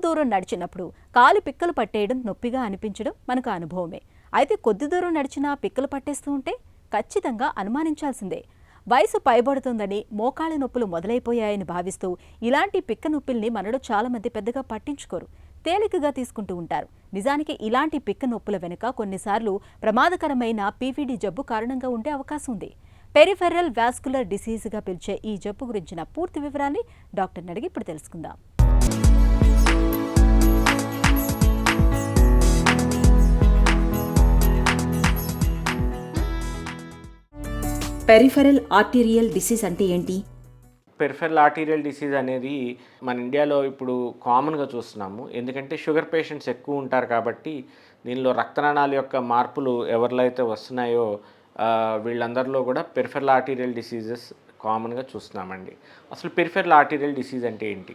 దూరం నడిచినప్పుడు కాలి పిక్కలు పట్టేయడం నొప్పిగా అనిపించడం మనకు అనుభవమే. అయితే కొద్ది దూరం నడిచినా పిక్కలు పట్టేస్తూ ఉంటే ఖచ్చితంగా అనుమానించాల్సిందే. వయసు పైబడుతుందని మోకాళ్ళ నొప్పులు మొదలైపోయాయని భావిస్తూ ఇలాంటి పిక్క నొప్పుల్ని మనలో చాలామంది పెద్దగా పట్టించుకోరు, తేలికగా తీసుకుంటూ ఉంటారు. నిజానికి ఇలాంటి పిక్క నొప్పుల వెనుక కొన్నిసార్లు ప్రమాదకరమైన పీవీడీ జబ్బు కారణంగా ఉండే అవకాశం ఉంది. పెరిఫెరల్ వాస్కులర్ డిసీజ్గా పిలిచే ఈ జబ్బు గురించిన పూర్తి వివరాన్ని డాక్టర్ని అడిగి ఇప్పుడు తెలుసుకుందాం. పెరిఫెరల్ ఆర్టీరియల్ డిసీజ్ అంటే ఏంటి? పెరిఫెరల్ ఆర్టీరియల్ డిసీజ్ అనేది మన ఇండియాలో ఇప్పుడు కామన్గా చూస్తున్నాము. ఎందుకంటే షుగర్ పేషెంట్స్ ఎక్కువ ఉంటారు కాబట్టి దీనిలో రక్తనాళాల యొక్క మార్పులు ఎవరిలో అయితే వస్తున్నాయో వీళ్ళందరిలో కూడా పెరిఫెరల్ ఆర్టీరియల్ డిసీజెస్ కామన్గా చూస్తున్నామండి. అసలు పెరిఫెరల్ ఆర్టీరియల్ డిసీజ్ అంటే ఏంటి?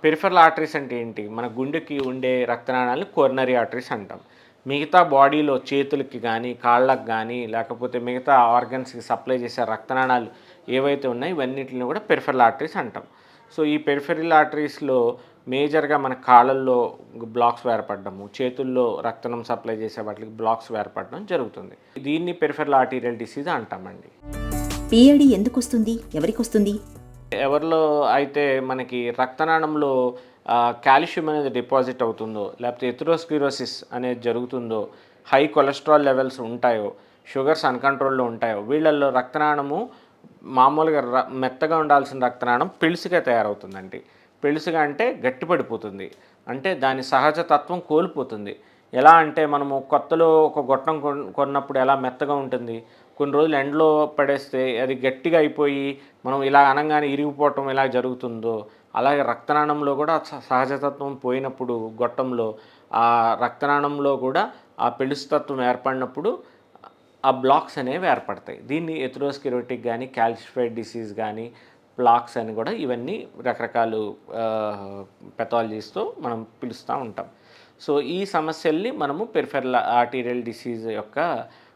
పెరిఫెరల్ ఆర్టరీస్ అంటే ఏంటి? మన గుండెకి ఉండే రక్తనాళాలను కోరనరీ ఆర్టరీస్ అంటాం. మిగతా బాడీలో చేతులకి కానీ కాళ్ళకు కానీ లేకపోతే మిగతా ఆర్గన్స్కి సప్లై చేసే రక్తనాళాలు ఏవైతే ఉన్నాయో ఇవన్నిటిని కూడా పెరిఫెరల్ ఆర్టరీస్ అంటాం. సో ఈ పెరిఫెరల్ ఆర్టరీస్లో మేజర్గా మన కాళ్ళల్లో బ్లాక్స్ ఏర్పడము, చేతుల్లో రక్తం సప్లై చేసే వాటికి బ్లాక్స్ ఏర్పడడం జరుగుతుంది. దీన్ని పెరిఫెరల్ ఆర్టీరియల్ డిసీజ్ అంటామండి. పిఐడి ఎందుకు వస్తుంది? ఎవరికి వస్తుంది? ఎవరిలో అయితే మనకి రక్తనాళంలో కాల్షియం అనేది డిపాజిట్ అవుతుందో, లేకపోతే ఎథెరోస్క్లెరోసిస్ అనేది జరుగుతుందో, హై కొలెస్ట్రాల్ లెవెల్స్ ఉంటాయో, షుగర్స్ అన్కంట్రోల్లో ఉంటాయో, వీళ్ళల్లో రక్తనాళము మామూలుగా మెత్తగా ఉండాల్సిన రక్తనాళం పెళుసుగా తయారవుతుందండి. పెళుసుగా అంటే గట్టిపడిపోతుంది, అంటే దాని సహజ తత్వం కోల్పోతుంది. ఎలా అంటే మనము కొత్తలో ఒక గొట్టం కొన్నప్పుడు ఎలా మెత్తగా ఉంటుంది, కొన్ని రోజులు ఎండలో పడేస్తే అది గట్టిగా అయిపోయి మనం ఇలా అనగానే ఇరిగిపోవటం ఎలా జరుగుతుందో, అలాగే రక్తనాళంలో కూడా సహజతత్వం పోయినప్పుడు గొట్టంలో ఆ రక్తనాళంలో కూడా ఆ పెళుసుతత్వం ఏర్పడినప్పుడు ఆ బ్లాక్స్ అనేవి ఏర్పడతాయి. దీన్ని ఎథెరోస్క్లెరోటిక్ కానీ కాల్సిఫైడ్ డిసీజ్ కానీ బ్లాక్స్ అని కూడా ఇవన్నీ రకరకాల పెథాలజీస్తో మనం పిలుస్తూ ఉంటాం. సో ఈ సమస్యల్ని మనము పెరిఫెరల్ ఆర్టీరియల్ డిసీజ్ యొక్క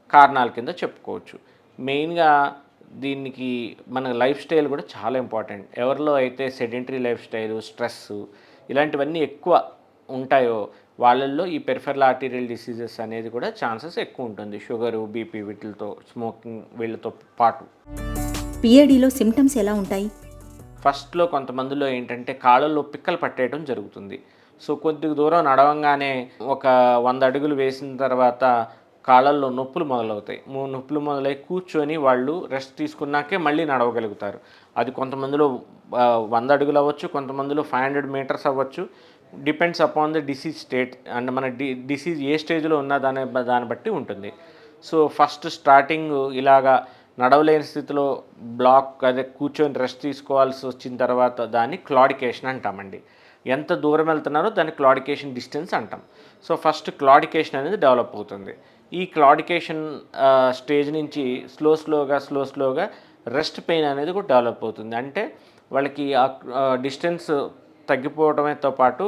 కారణాల కింద చెప్పుకోవచ్చు. మెయిన్గా దీనికి మన లైఫ్ స్టైల్ కూడా చాలా ఇంపార్టెంట్. ఎవరిలో అయితే సెడెంటరీ లైఫ్ స్టైల్, స్ట్రెస్ ఇలాంటివన్నీ ఎక్కువ ఉంటాయో వాళ్ళల్లో ఈ పెరిఫెరల్ ఆర్టీరియల్ డిసీజెస్ అనేది కూడా ఛాన్సెస్ ఎక్కువ ఉంటుంది. షుగరు, బీపీ వీటితో, స్మోకింగ్ వీళ్ళతో పాటు. పిఐడిలో సిమ్టమ్స్ ఎలా ఉంటాయి? ఫస్ట్లో కొంతమందిలో ఏంటంటే కాళ్ళల్లో పిక్కలు పట్టేయడం జరుగుతుంది. సో కొద్ది దూరం నడవంగానే ఒక 100 అడుగులు వేసిన తర్వాత కాళ్ళల్లో నొప్పులు మొదలవుతాయి. నొప్పులు మొదలై కూర్చొని వాళ్ళు రెస్ట్ తీసుకున్నాకే మళ్ళీ నడవగలుగుతారు. అది కొంతమందిలో 100 అడుగులు అవ్వచ్చు, కొంతమందిలో 500 మీటర్స్ అవ్వచ్చు. Depends upon the disease state and మన డిసీజ్ ఏ స్టేజ్లో ఉన్న దాన్ని బట్టి ఉంటుంది. సో ఫస్ట్ స్టార్టింగ్ ఇలాగా నడవలేని స్థితిలో బ్లాక్ అదే కూర్చొని రెస్ట్ తీసుకోవాల్సి వచ్చిన తర్వాత దాన్ని క్లాడికేషన్ అంటామండి. ఎంత దూరం వెళ్తున్నారో దాన్ని క్లాడికేషన్ డిస్టెన్స్ అంటాం. సో ఫస్ట్ క్లాడికేషన్ అనేది డెవలప్ అవుతుంది. ఈ క్లాడికేషన్ స్టేజ్ నుంచి స్లోగా రెస్ట్ పెయిన్ అనేది కూడా డెవలప్ అవుతుంది. అంటే వాళ్ళకి ఆ డిస్టెన్స్ తగ్గిపోవడంతో పాటు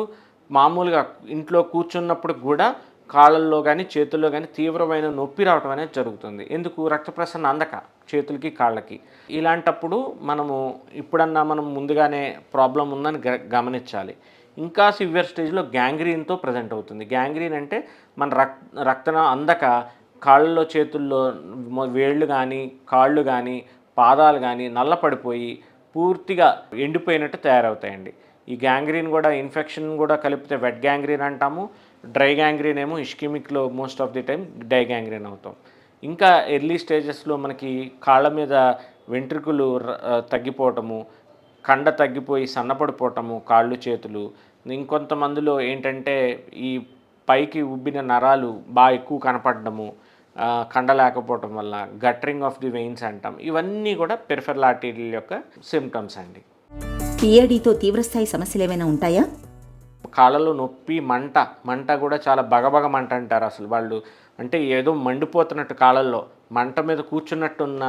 మామూలుగా ఇంట్లో కూర్చున్నప్పుడు కూడా కాళ్ళల్లో కానీ చేతుల్లో కానీ తీవ్రమైన నొప్పి రావడం అనేది జరుగుతుంది. ఎందుకు? రక్త ప్రసరణ అందక చేతులకి కాళ్ళకి. ఇలాంటప్పుడు మనం ముందుగానే ప్రాబ్లం ఉందని గమనించాలి. ఇంకా సివియర్ స్టేజ్లో గ్యాంగ్రీన్తో ప్రజెంట్ అవుతుంది. గ్యాంగ్రీన్ అంటే మన రక్తం అందక కాళ్ళలో చేతుల్లో వేళ్ళు కానీ కాళ్ళు కానీ పాదాలు కానీ నల్లపడిపోయి పూర్తిగా ఎండిపోయినట్టు తయారవుతాయండి. ఈ గ్యాంగ్రీన్ కూడా ఇన్ఫెక్షన్ కూడా కలిపితే వెట్ గ్యాంగ్రీన్ అంటాము. డ్రై గ్యాంగ్రీన్ ఏమో ఇష్కెమిక్లో most of the time dry gangrene అవుతాం. ఇంకా ఎర్లీ స్టేజెస్లో మనకి కాళ్ళ మీద వెంట్రుకలు తగ్గిపోవటము, కండ తగ్గిపోయి సన్నపడిపోవటము, కాళ్ళు చేతులు. ఇంకొంతమందిలో ఏంటంటే ఈ పైకి ఉబ్బిన నరాలు బాగా ఎక్కువ కనపడము, కండ లేకపోవటం వల్ల గట్టరింగ్ ఆఫ్ ది వెయిన్స్ అంటాం. ఇవన్నీ కూడా పెరిఫెరల్ ఆర్టీరియల్ యొక్క సిమ్టమ్స్ అండి. పిఐడితో తీవ్రస్థాయి సమస్యలు ఏమైనా ఉంటాయా? కాళ్ళలో నొప్పి, మంట కూడా చాలా బగబగ మంట అంటారు. అసలు వాళ్ళు అంటే ఏదో మండిపోతున్నట్టు, కాళ్ళల్లో మంట మీద కూర్చున్నట్టున్న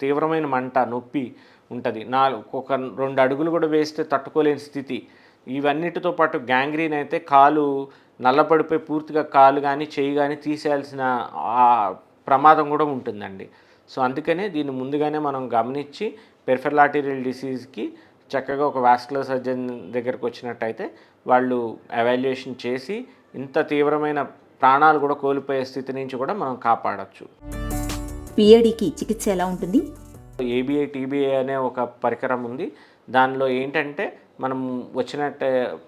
తీవ్రమైన మంట, నొప్పి ఉంటుంది. ఒక 2 అడుగులు కూడా వేస్తే తట్టుకోలేని స్థితి. ఇవన్నిటితో పాటు గ్యాంగ్రీన్ అయితే కాలు నల్లపడిపోయి పూర్తిగా కాలు కానీ చెయ్యి కానీ తీసేయాల్సిన ప్రమాదం కూడా ఉంటుందండి. సో అందుకనే దీన్ని ముందుగానే మనం గమనించి పెరిఫెరల్ ఆర్టీరియల్ డిసీజ్కి చక్కగా ఒక వాస్కులర్ సర్జన్ దగ్గరికి వచ్చినట్టయితే వాళ్ళు ఎవాల్యుయేషన్ చేసి ఇంత తీవ్రమైన ప్రాణాలు కూడా కోల్పోయే స్థితి నుంచి కూడా మనం కాపాడచ్చు. పిఏడికి చికిత్స ఎలా ఉంటుంది? ఏబిఐ టీబీఐ అనే ఒక పరికరం ఉంది. దానిలో ఏంటంటే మనం వచ్చిన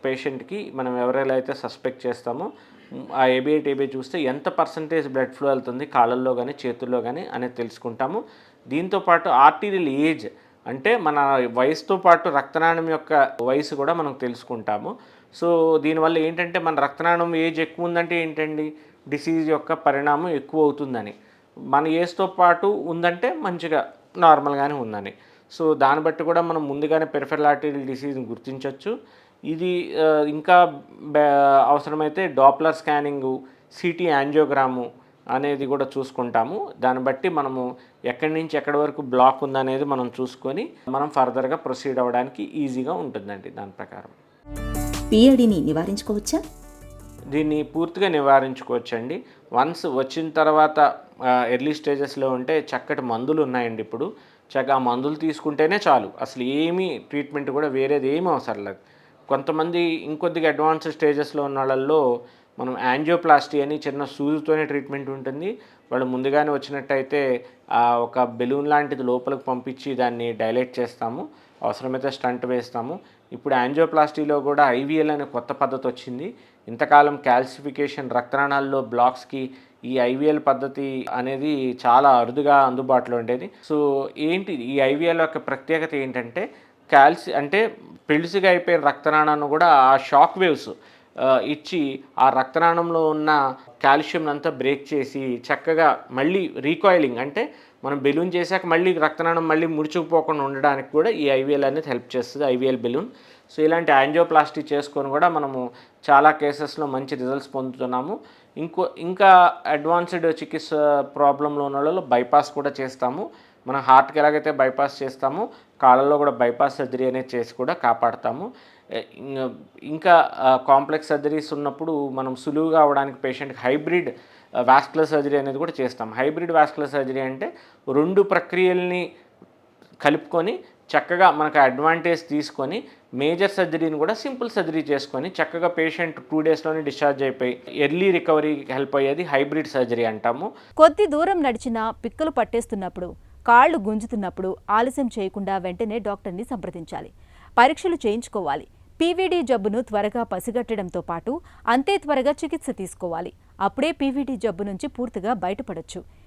పేషెంట్కి మనం ఎవరైనా అయితే సస్పెక్ట్ చేస్తామో ఆ ఏబిఐ టీబీఐ చూస్తే ఎంత పర్సంటేజ్ బ్లడ్ ఫ్లో వెళ్తుంది కాళ్ళల్లో కానీ చేతుల్లో కానీ అనేది తెలుసుకుంటాము. దీంతోపాటు ఆర్టీరియల్ ఏజ్ అంటే మన వయసుతో పాటు రక్తనాళం యొక్క వయసు కూడా మనం తెలుసుకుంటాము. సో దీనివల్ల ఏంటంటే మన రక్తనాళం ఏజ్ ఎక్కువ ఉందంటే ఏంటండి, డిసీజ్ యొక్క పరిణామం ఎక్కువ అవుతుందని. మన ఏజ్తో పాటు ఉందంటే మంచిగా నార్మల్గానే ఉందని. సో దాన్ని బట్టి కూడా మనం ముందుగానే పెరిఫెరల్ ఆర్టీరియల్ డిసీజ్ని గుర్తించవచ్చు. ఇది ఇంకా అవసరమైతే డాప్లర్ స్కానింగు, సిటీ యాంజియోగ్రాము అనేది కూడా చూసుకుంటాము. దాన్ని బట్టి మనము ఎక్కడి నుంచి ఎక్కడి వరకు బ్లాక్ ఉందనేది మనం చూసుకొని మనం ఫర్దర్గా ప్రొసీడ్ అవ్వడానికి ఈజీగా ఉంటుందండి. దాని ప్రకారం పిఏడిని నివారించుకోవచ్చా? దీన్ని పూర్తిగా నివారించుకోవచ్చండి. వన్స్ వచ్చిన తర్వాత ఎర్లీ స్టేజెస్లో ఉంటే చక్కటి మందులు ఉన్నాయండి. ఇప్పుడు చక్కగా ఆ మందులు తీసుకుంటేనే చాలు, అసలు ఏమీ ట్రీట్మెంట్ కూడా వేరేది ఏమీ అవసరం లేదు. కొంతమంది ఇంకొద్దిగా అడ్వాన్స్డ్ స్టేజెస్లో ఉన్న వాళ్ళల్లో మనం యాంజియోప్లాస్టీ అని చిన్న సూదుతోనే ట్రీట్మెంట్ ఉంటుంది. వాళ్ళు ముందుగానే వచ్చినట్టయితే ఒక బెలూన్ లాంటిది లోపలికి పంపించి దాన్ని డైలేట్ చేస్తాము, అవసరమైతే స్టంట్ వేస్తాము. ఇప్పుడు యాంజియోప్లాస్టీలో కూడా ఐవీఎల్ అనే కొత్త పద్ధతి వచ్చింది. ఇంతకాలం క్యాల్సిఫికేషన్ రక్తనాళాల్లో బ్లాక్స్కి ఈ ఐవీఎల్ పద్ధతి అనేది చాలా అరుదుగా అందుబాటులో ఉండేది. సో ఏంటి ఈ ఐవీఎల్ యొక్క ప్రత్యేకత ఏంటంటే అంటే పెళుసుగా అయిపోయిన రక్తనాళాన్ని కూడా ఆ షాక్ వేవ్స్ ఇచ్చి ఆ రక్తనాళంలో ఉన్న కాల్షియం అంతా బ్రేక్ చేసి చక్కగా మళ్ళీ రీకాయిలింగ్ అంటే మనం బెలూన్ చేశాక మళ్ళీ రక్తనాళం మళ్ళీ ముడుచుకుపోకుండా ఉండడానికి కూడా ఈ ఐవీఎల్ అనేది హెల్ప్ చేస్తుంది, ఐవీఎల్ బెలూన్. సో ఇలాంటి యాంజియోప్లాస్టీ చేసుకొని కూడా మనము చాలా కేసెస్లో మంచి రిజల్ట్స్ పొందుతున్నాము. ఇంకా అడ్వాన్స్డ్ చికిత్స ప్రాబ్లంలో ఉన్న వాళ్ళు బైపాస్ కూడా చేస్తాము. మనం హార్ట్కి ఎలాగైతే బైపాస్ చేస్తామో కాళ్ళల్లో కూడా బైపాస్ సర్జరీ అనేది చేసి కూడా కాపాడతాము. ఇంకా కాంప్లెక్స్ సర్జరీస్ ఉన్నప్పుడు మనం సులువుగా అవడానికి పేషెంట్కి హైబ్రిడ్ వాస్కులర్ సర్జరీ అనేది కూడా చేస్తాం. హైబ్రిడ్ వాస్కులర్ సర్జరీ అంటే రెండు ప్రక్రియల్ని కలుపుకొని చక్కగా మనకు అడ్వాంటేజ్ తీసుకొని మేజర్ సర్జరీని కూడా సింపుల్ సర్జరీ చేసుకొని చక్కగా పేషెంట్ 2 డేస్లోనే డిశ్చార్జ్ అయిపోయి ఎర్లీ రికవరీకి హెల్ప్ అయ్యేది హైబ్రిడ్ సర్జరీ అంటాము. కొద్ది దూరం నడిచినా పిక్కలు పట్టేస్తున్నప్పుడు, కాళ్ళు గుంజుతున్నప్పుడు ఆలస్యం చేయకుండా వెంటనే డాక్టర్ని సంప్రదించాలి, పరీక్షలు చేయించుకోవాలి. పీవీడీ జబ్బును త్వరగా పసిగట్టడంతో పాటు అంతే త్వరగా చికిత్స తీసుకోవాలి. అప్పుడే పీవీడీ జబ్బు నుంచి పూర్తిగా బయటపడొచ్చు.